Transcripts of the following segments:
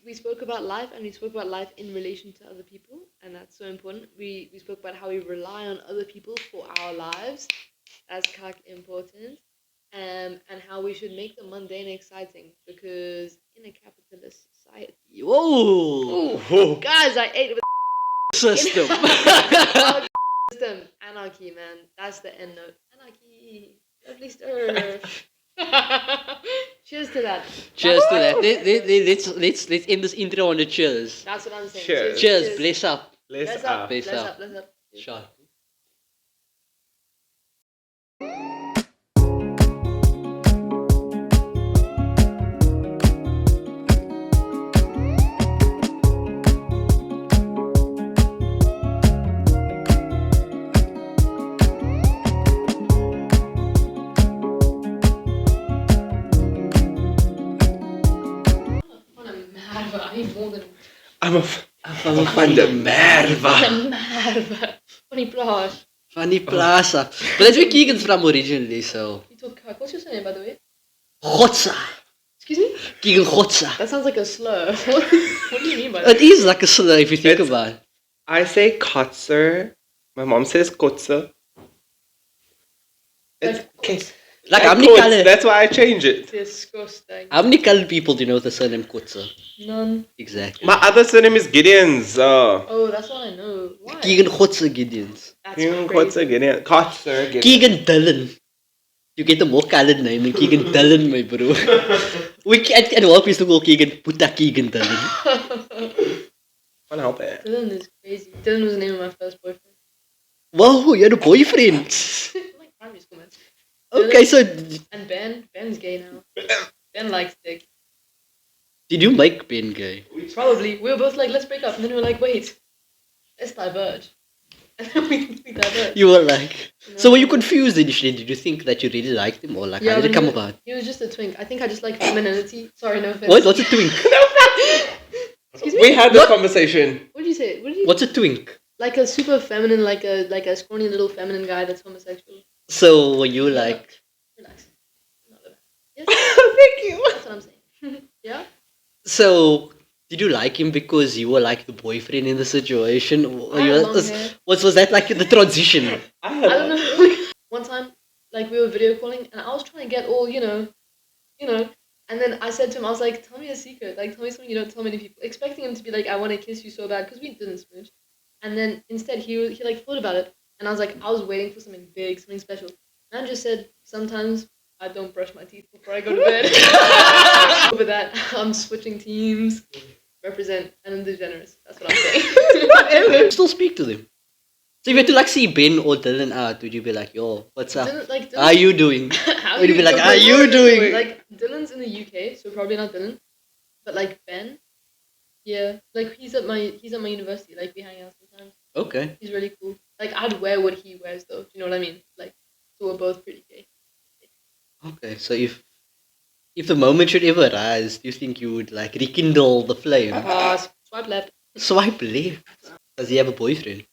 we spoke about life, and we spoke about life in relation to other people, and that's so important. We spoke about how we rely on other people for our lives. That's kak important. And how we should make the mundane exciting because in a capitalist society. Whoa! Ooh, guys, I ate with System. our system. Anarchy, man. That's the end note. Anarchy. Lovely stir. Cheers to that. Cheers to that. That's Let's end this intro on the cheers. what I'm saying. Cheers. Cheers. Bless up. Let's Bless up. Bless Bless up. up. Bless up. Shot. I need more than I'm a Van Der Merwe. funny blush. Funny Plaza. But that's where Keegan's from originally, so. You talk kak. What's your surname, by the way? Gotsa. Excuse me? Keegan Gotsa. That sounds like a slur. What do you mean by that? It is like a slur if you think It's- about it. I say kotzer. My mom says kotzer. It's okay. Like, I how many quote, colored, That's why I change it. Disgusting. how many colored people do you know with the surname Kotsa? None. Exactly. My other surname is Gideon's. Oh, that's what I know. Why? Keegan Gotsa Gideons. That's Keegan crazy. Kotzer Gideon. Kotzer Gideon. Keegan Dillon. You get a more colored name than Keegan Dillon, my bro. We can't work with the call Keegan Puta Keegan Dillon. Can't help it. Dylan is crazy. Dylan was the name of my first boyfriend. Whoa, you're a boyfriend. Like primary school, man. Okay, so And Ben's gay now. Ben likes dick. did you make Ben gay? Probably. We were both like, let's break up. And then we were like, wait, let's diverge. And then we diverged. You were like, so were you confused initially? Did you think that you really liked him, or like how did it but come he- about? He was just a twink. I think I just like femininity. Sorry, no offense. What? What's a twink? Excuse me? We had this conversation. What did you say? What did you What's a twink? Like a super feminine, like a scrawny little feminine guy that's homosexual. So were you like? Relax. Not that bad. Yes, Thank you. that's what I'm saying. Yeah? So did you like him because you were like the boyfriend in the situation? Or I you had were- long hair. was that like the transition? I don't know. One time, like we were video calling, and I was trying to get all, you know, and then I said to him, I was like, "Tell me a secret, like tell me something you don't tell many people," expecting him to be like, "I want to kiss you so bad," because we didn't smooch. And then instead, he like thought about it, and I was like, I was waiting for something big, something special. Man just said, "Sometimes I don't brush my teeth before I go to bed." Over that, I'm switching teams. Represent and DeGeneres. That's what I'm saying. You still speak to them. So if you had to like see Ben or Dylan out, would you be like, "Yo, what's up? Like, How you doing?" How Would you be like, "How you doing?" Like Dylan's in the UK, so probably not Dylan, but like Ben, yeah, like he's at my university. Like we hang out sometimes. Okay. He's really cool. Like I'd wear what he wears though. Do you know what I mean? Like so we're both pretty gay. Okay. So if the moment should ever rise, do you think you would like rekindle the flame? Swipe left. Swipe left. Does he have a boyfriend?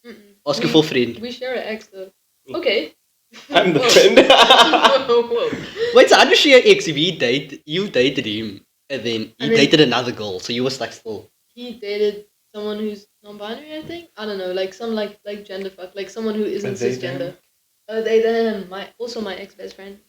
Mm-mm. Ask him for a friend. We share an ex though. Okay. I'm the Whoa. friend. Whoa. Wait, so how does she your ex? If you dated him, and then he And then- dated another girl, so you was like still. He dated someone who's non-binary, I think. I don't know, like some like gender fuck, like someone who isn't They cisgender. They them. My ex best friend.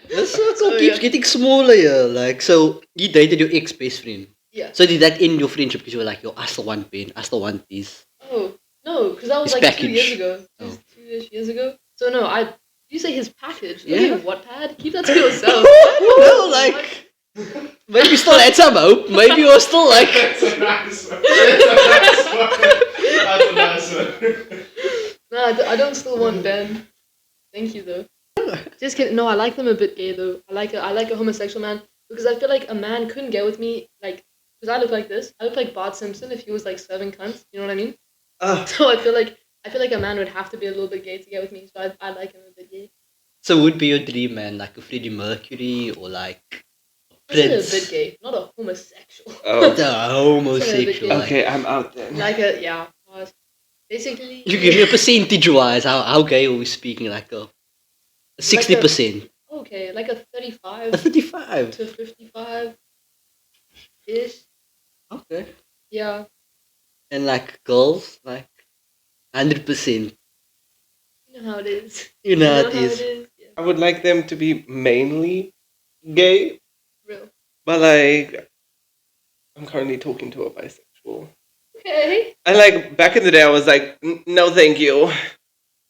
The circle Oh, keeps yeah. getting smaller here. Like, so you dated your ex best friend. Yeah. So did that end your friendship because you were like, "Yo, I still want Ben. I still want this." Oh no, because that was His like 2 years package. ago. Oh. 2-ish years ago. So no, you say his package. Yeah. Okay, what pad? Keep that to yourself. No, like maybe you still had some hope. Maybe you were still like. That's a nice one. That's a nice one. No, I don't still want Ben. Thank you though. Just kidding. No, I like them a bit gay though. I like a homosexual man because I feel like a man couldn't get with me like because I look like this. I look like Bart Simpson if he was like serving cunts. You know what I mean? So I feel like a man would have to be a little bit gay to get with me. So I like him a bit gay. So would be your dream man like a Freddie Mercury or like a I said a Prince? bit gay, not a homosexual. Oh. The homosexual. Yeah. like- Okay, I'm out then. Like a yeah. Basically. You give me a percentage wise. How gay are we speaking? Like a 60%. Okay, like a A 35 35. to 55 ish. Okay. Yeah, And like girls, like 100%. you know how it is. You know how it How it is. is. Yeah, I would like them to be mainly gay, real. but like I'm currently talking to a bisexual. Okay. And like back in the day, I was like, no, thank you.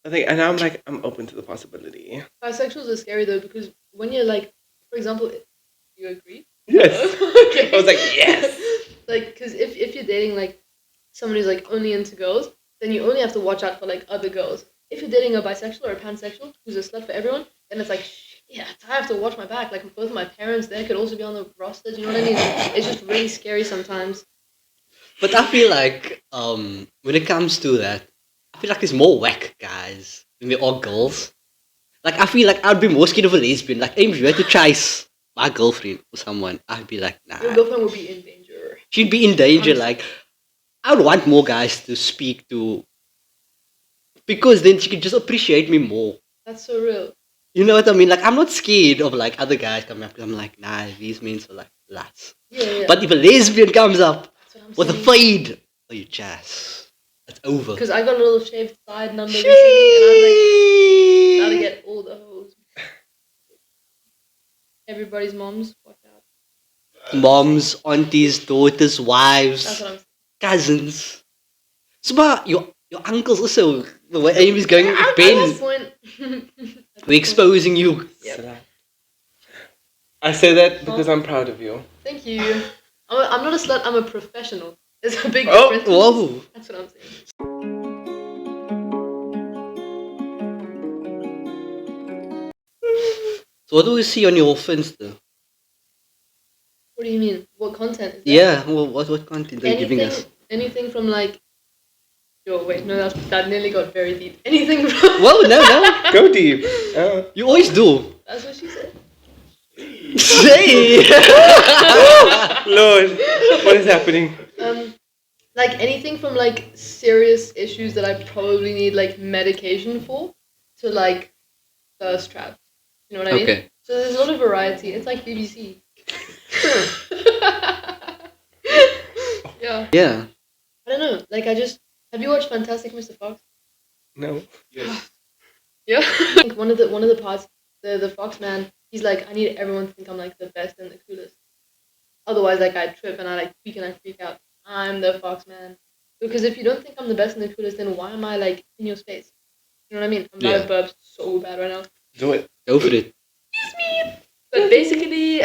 I think, and now I'm like, I'm open to the possibility. Bisexuals are scary though because when you're like, for example, you agree? Yes. Okay. I was like, yes. Like, because if you're dating like someone who's like only into girls, then you only have to watch out for like other girls. If you're dating a bisexual or a pansexual who's a slut for everyone, then it's like, yeah, I have to watch my back. Like both of my parents there could also be on the roster. Do you know what I mean? It's just really scary sometimes. But I feel like when it comes to that, I feel like there's more whack guys than there are girls. Like I feel like I'd be more scared of a lesbian. Like if you had to chase my girlfriend or someone, I'd be like, Your nah. girlfriend will be in danger. She'd be in danger. Honestly. Like I would want more guys to speak to because then she could just appreciate me more. That's so real. You know what I mean? Like I'm not scared of like other guys coming up because I'm like, nah, these men are like lads. Yeah. But if a lesbian comes up That's what I'm with a saying. fade, oh you jazz. It's over. Because I got a little shaved side number recently, and I was like, gotta get all the hoes. Everybody's moms, watch out. Moms, aunties, daughters, That's wives, what I'm saying. cousins. So, but your uncles also, the way Amy's going with At this Ben, point, we're exposing you. Yep. I say that because I'm proud of you. Thank you. I'm not a slut. I'm a professional. There's a big Oh, difference. Whoa. That's what I'm saying. So what do we see on your Finsta? What do you mean? What content is that? Yeah, well, what content are you giving us? Anything from like. Yo, wait, no, that nearly got very deep. Anything from. Whoa, no. Go deep. You always do. That's what she said. Say. Lord, what is happening? Like anything from like serious issues that I probably need like medication for to like thirst traps. You know what I mean? Okay. So there's a lot of variety. It's like BBC. Yeah. Yeah. I don't know. Like have you watched Fantastic Mr. Fox? No. Yes. Yeah. I think one of the parts, the Fox man, he's like, I need everyone to think I'm like the best and the coolest. Otherwise, like I trip and I like freak out. I'm the Fox man. Because if you don't think I'm the best and the coolest, then why am I like in your space? You know what I mean? I'm about to burp so bad right now. Do it. Go for it. Excuse me. But basically,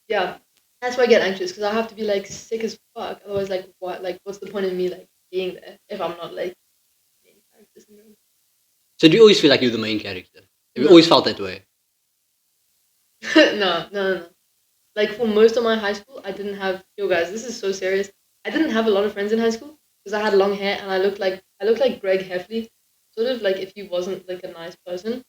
yeah, that's why I get anxious because I have to be like sick as fuck. Otherwise, like what? Like what's the point of me like being there if I'm not like main character syndrome? So do you always feel like you're the main character? Have you No. always felt that way? No. Like for most of my high school, I didn't have. Yo, guys, this is so serious. I didn't have a lot of friends in high school because I had long hair and I looked like Greg Heffley, sort of like if he wasn't like a nice person.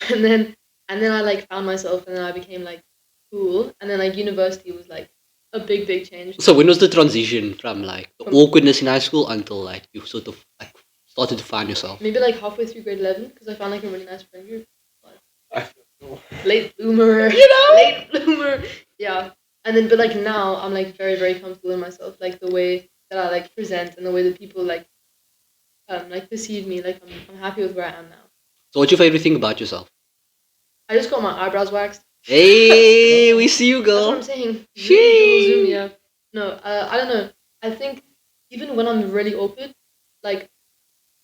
And then I like found myself and then I became like cool and then like university was like a big change. So when was the transition from like the awkwardness in high school until like you sort of like started to find yourself? Maybe like halfway through grade 11 because I found like a really nice friend group. I feel Late bloomer, late bloomer. Yeah, and then but like now I'm like very comfortable in myself, like the way that I like present and the way that people like perceive me. Like I'm happy with where I am now. So what's your favorite thing about yourself? I just got my eyebrows waxed. Hey, we see you, That's what girl. I'm saying. Sheesh. Zoom, yeah. No, I don't know. I think even when I'm really awkward, like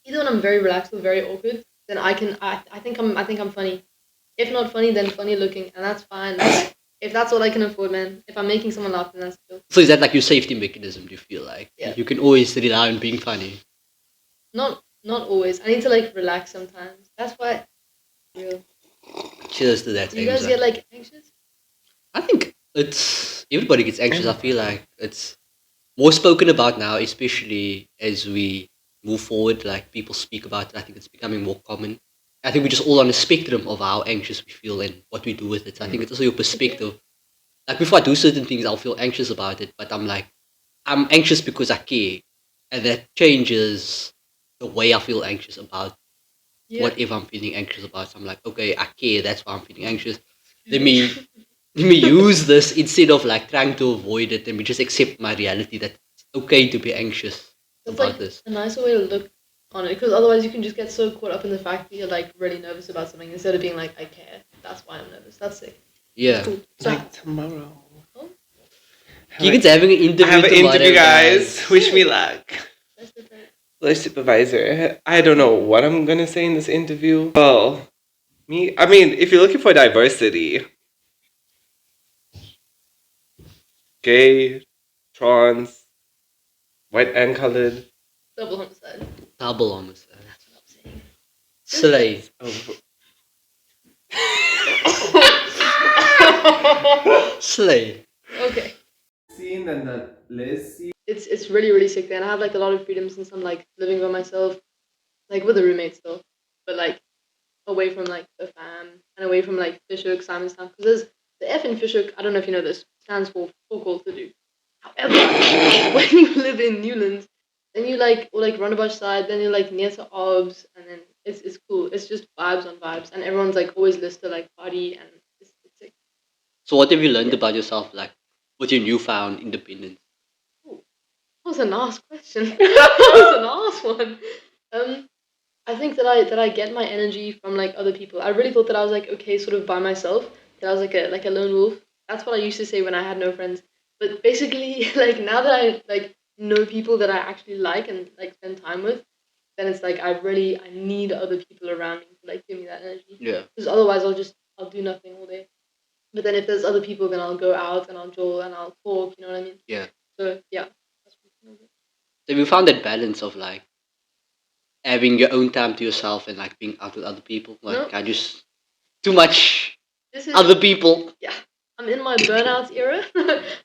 either when I'm very relaxed or very awkward, then I think I'm funny. If not funny, then funny looking, and that's fine. If that's all I can afford, man. If I'm making someone laugh, then that's cool. So is that like your safety mechanism? Do you feel like Yeah. you can always rely on being funny? Not always. I need to like relax sometimes. That's why. Real. Cheers to that. Do you guys Hamza. get like anxious? I think it's everybody gets anxious. I feel like it's more spoken about now, especially as we move forward. Like people speak about it. I think it's becoming more common. I think we're just all on a spectrum of how anxious we feel and what we do with it. I think it's also your perspective. Like before I do certain things, I'll feel anxious about it, but I'm like, I'm anxious because I care, and that changes the way I feel anxious about Yeah. whatever I'm feeling anxious about. So I'm like, okay, I care. That's why I'm feeling anxious. Let me use this instead of like trying to avoid it. Let me just accept my reality that it's okay to be anxious That's about like this. a nicer way to look on it, because otherwise you can just get so caught up in the fact that you're like really nervous about something instead of being like, I care. That's why I'm nervous. That's sick. Yeah. Cool. So, Like tomorrow. oh, Keegan's having an interview I have an tomorrow, interview, guys. Wish me luck. that's the thing. The supervisor. I don't know what I'm gonna say in this interview. Well, I mean, if you're looking for diversity, gay, trans, white and colored. Double homicide. Double homicide. That's what I'm saying. Slay. Slay. Okay. Scene and the list. It's really, really sick there. And I have like a lot of freedom since I'm like living by myself, like with a roommate still, but like away from like the fam and away from like Fishhook, Simonstown. Because there's the F in Fishhook, I don't know if you know this, stands for fuck all to do. However, when you live in Newlands, then you like or like Rondebosch side, then you're like near to Obs, and then it's cool. It's just vibes on vibes, and everyone's like always listed to like party, and it's sick. So what have you learned about yourself, like with your newfound independence? Ooh, that was a nice question. That was a nice one. I think that I get my energy from like other people. I really thought that I was like okay, sort of by myself. That I was like a lone wolf. That's what I used to say when I had no friends. But basically, like now that I like know people that I actually like and like spend time with, then it's like I need other people around me to like give me that energy. Yeah. Because otherwise I'll do nothing all day. But then if there's other people, then I'll go out and I'll jowl and I'll talk. You know what I mean? Yeah. So yeah. That's what So we found that balance of like having your own time to yourself and like being out with other people. Like No. I just too much this is other people. yeah, I'm in my burnout era.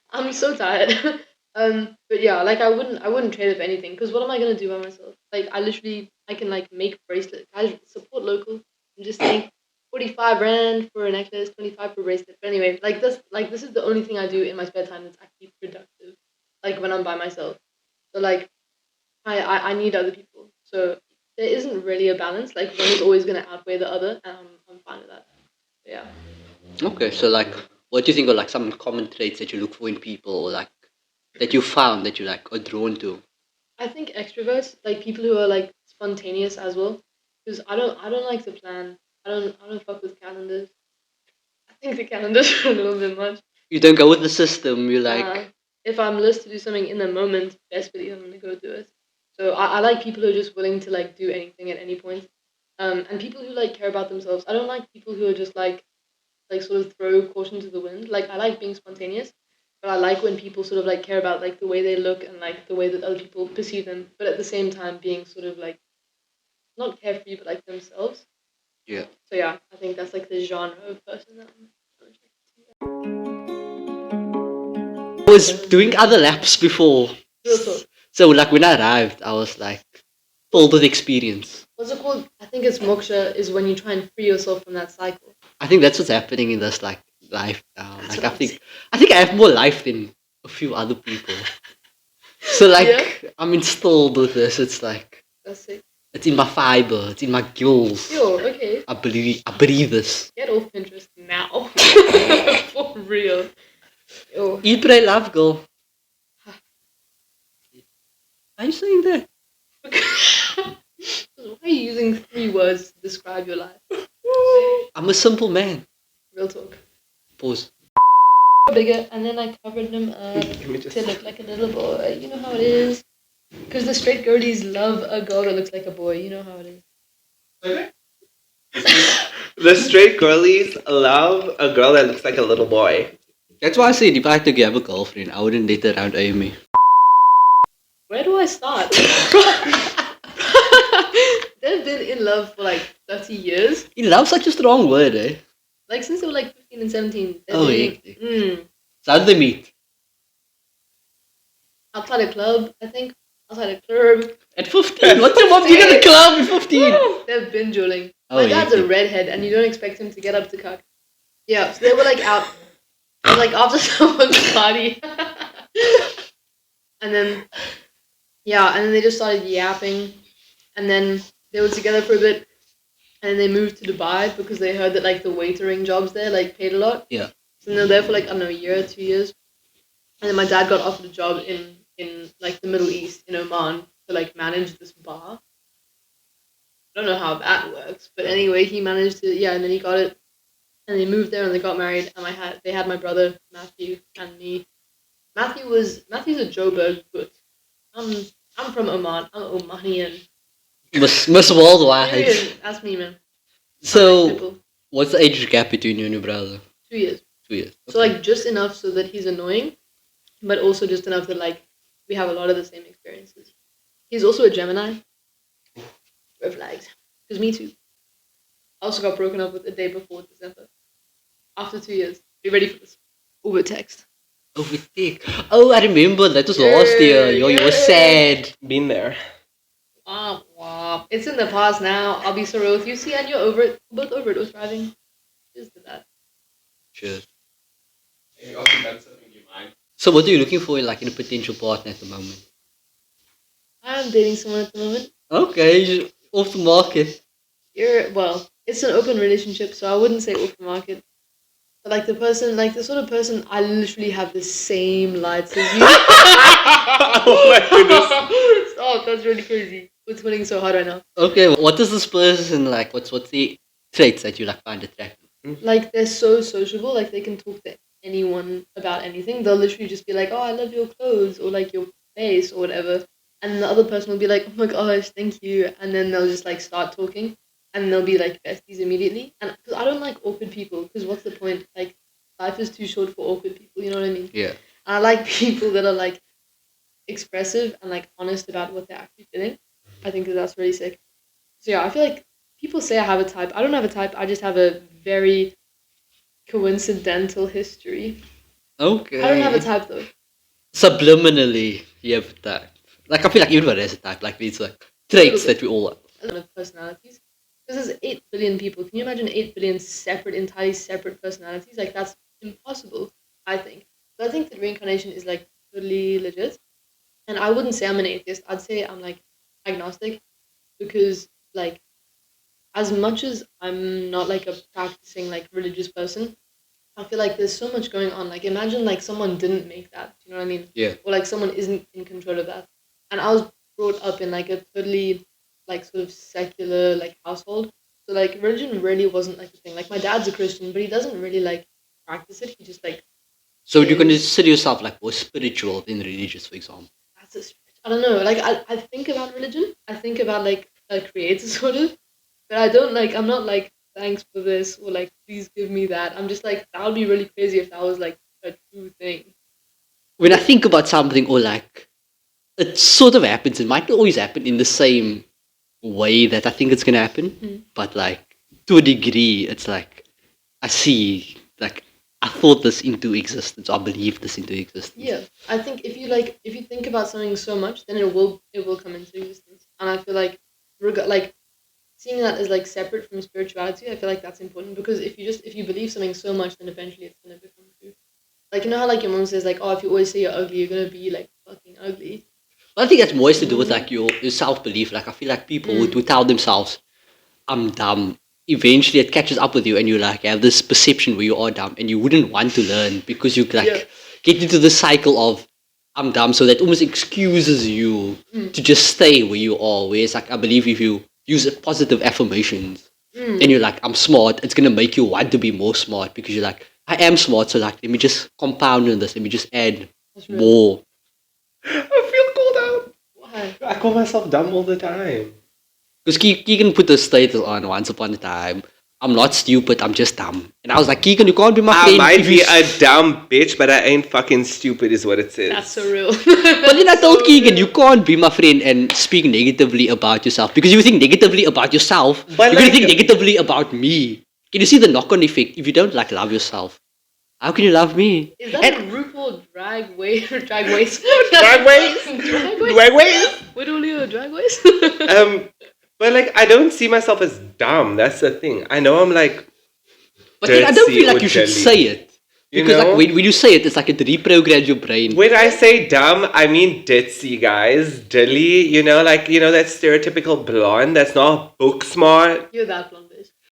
I'm so tired. But yeah, like I wouldn't trade it for anything. Because what am I gonna do by myself? Like I can like make bracelets. I support local. I'm just saying, 45 rand for a necklace, 25 for a bracelet. But anyway, this is the only thing I do in my spare time that's actually productive. Like when I'm by myself. So like I need other people. So there isn't really a balance. Like one is always gonna outweigh the other, and I'm fine with that. So, yeah. Okay, so like what do you think are like some common traits that you look for in people or like that you found that you like are drawn to? I think extroverts, like people who are like spontaneous as well, because I don't like to plan. I don't fuck with calendars. I think the calendars are a little bit much. You don't go with the system, you Nah, like if I'm listed to do something in the moment, best believe I'm gonna go do it. So I like people who are just willing to like do anything at any point. And people who like care about themselves. I don't like people who are just like sort of throw caution to the wind. Like I like being spontaneous, but I like when people sort of like care about like the way they look and like the way that other people perceive them, but at the same time being sort of like not carefree but like themselves. yeah. So yeah, I think that's like the genre of person that I'm I was doing other laps before. real talk. So like when I arrived I was like filled with experience. What's it called? I think it's moksha is when you try and free yourself from that cycle. I think that's what's happening in this like life now. That's Like what I'm saying. I think I have more life than a few other people. So like Yeah. I'm installed with this. It's like That's it. it's in my fiber, it's in my gills. Yo, okay. I breathe this. Get off Pinterest now. For real. Yo. Eat, pray, love, girl. Why are you saying that? Why are you using 3 words to describe your life? I'm a simple man. Real talk. Pause. Bigger, and then I covered him up Let me just. to look like a little boy. You know how it is. Because the straight girlies love a girl that looks like a boy. You know how it is. The straight girlies love a girl that looks like a little boy. That's why I said if I had to have a girlfriend, I wouldn't date around Aimee. Where do I start? They've been in love for like 30 years. He loves such a strong word, eh? Like since they were like 15 and 17. Oh, hectic. Mm, So how did they meet? outside a club, I think. Outside a club. At 15? What's your mom doing at the club at 15? They've been dueling. Oh, My dad's a hectic. redhead, and you don't expect him to get up to cuck. Yeah, so they were like out, like after someone's party, and then yeah, and then they just started yapping, and then they were together for a bit, and they moved to Dubai because they heard that like the waitering jobs there like paid a lot. Yeah. So they were there for like I don't know, a year, 2 years, and then my dad got offered a job in like the Middle East in Oman to like manage this bar. I don't know how that works, but anyway, he managed to and then he got it, and they moved there and they got married, and they had my brother Matthew and me. Matthew's a Joburg, but I'm from Oman. I'm Omanian. Miss Worldwide. Period. Ask me, man. I'm So, like triple. what's the age gap between you and your brother? 2 years. 2 years. So like just enough so that he's annoying, but also just enough that like we have a lot of the same experiences. He's also a Gemini. Red flags. Because me too. I also got broken up with the day before December. After 2 years. Be ready for this. Uber text. Oh, we think. Oh, I remember that was last year. Yo, you were sad. Been there. Wah, wah. It's in the past now. I'll be so real with you. See, and you're over it. We're both over it. We're thriving. Just did that. Sure. You also got something in your mind. So, what are you looking for in a potential partner at the moment? I'm dating someone at the moment. Okay, you're off the market. It's an open relationship, so I wouldn't say off the market. But like the sort of person, I literally have the same lights as you. Oh my goodness. Stop, that's really crazy. We're twinning so hard right now. Okay, what is this person like? What's the traits that you find attractive? Like they're so sociable, like they can talk to anyone about anything. They'll literally just be like, "Oh, I love your clothes," or like your face, or whatever. And the other person will be like, "Oh my gosh, thank you," and then they'll just like start talking. And they'll be like besties immediately. And because I don't like awkward people, because what's the point? Like, life is too short for awkward people, you know what I mean? Yeah. I like people that are like expressive and like honest about what they're actually feeling. I think that's really sick. So yeah, I feel like people say I have a type. I don't have a type, I just have a very coincidental history. Okay. I don't have a type though. Subliminally, you have a type. Like, I feel like everybody has a type. Like, these traits that we all have. A lot of personalities. Because there's 8 billion people. Can you imagine 8 billion entirely separate personalities? Like, that's impossible, I think. But I think that reincarnation is, like, totally legit. And I wouldn't say I'm an atheist. I'd say I'm, like, agnostic. Because, like, as much as I'm not, like, a practicing, like, religious person, I feel like there's so much going on. Like, imagine, like, someone didn't make that. You know what I mean? Yeah. Or, like, someone isn't in control of that. And I was brought up in, like, a totally like sort of secular like household, so like religion really wasn't like a thing. Like my dad's a Christian, but he doesn't really like practice it. He just like So, would you is- consider yourself more spiritual than religious, for example? that's a stretch. I don't know. Like I think about religion. I think about like a creator sort of, but I don't like. I'm not like thanks for this or like please give me that. I'm just like that would be really crazy if that was like a true thing. When I think about something or it sort of happens, it might not always happen in the same way that I think it's going to happen, but to a degree, it's like I see, I thought this into existence, I believe this into existence. Yeah, I think if you think about something so much, then it will come into existence. And I feel like seeing that as like separate from spirituality, I feel like that's important because if you believe something so much, then eventually it's gonna become true. Like you know how like your mom says like, oh, if you always say you're ugly, you're gonna be like fucking ugly. But I think that's more has to do with your self belief. Like I feel like people who tell themselves, "I'm dumb." Eventually, it catches up with you, and you have this perception where you are dumb, and you wouldn't want to learn because you get into the cycle of "I'm dumb," so that almost excuses you to just stay where you are. Whereas, I believe if you use positive affirmations and you're like, "I'm smart," it's gonna make you want to be more smart because you're like, "I am smart," so let me just compound on this. Let me just add more. I feel called out. Why? I call myself dumb all the time. Because Keegan put the status on once upon a time. I'm not stupid, I'm just dumb. And I was like, Keegan, you can't be my I friend. might if be you a dumb bitch, but I ain't fucking stupid, is what it says. That's so real. But then I told Keegan, you can't be my friend and speak negatively about yourself. Because if you think negatively about yourself, But you're going to think negatively about me. Can you see the knock-on effect? If you don't love yourself, how can you love me? Is that a RuPaul drag waist? Drag waist? Drag waist? Widowly drag waist? But I don't see myself as dumb. That's the thing. I know I'm But then I don't dirty feel like or you should jelly. say it. You Because know? when you say it, it's like it reprograms your brain. When I say dumb, I mean ditzy, guys. Dilly, that stereotypical blonde that's not book smart. You're that blonde.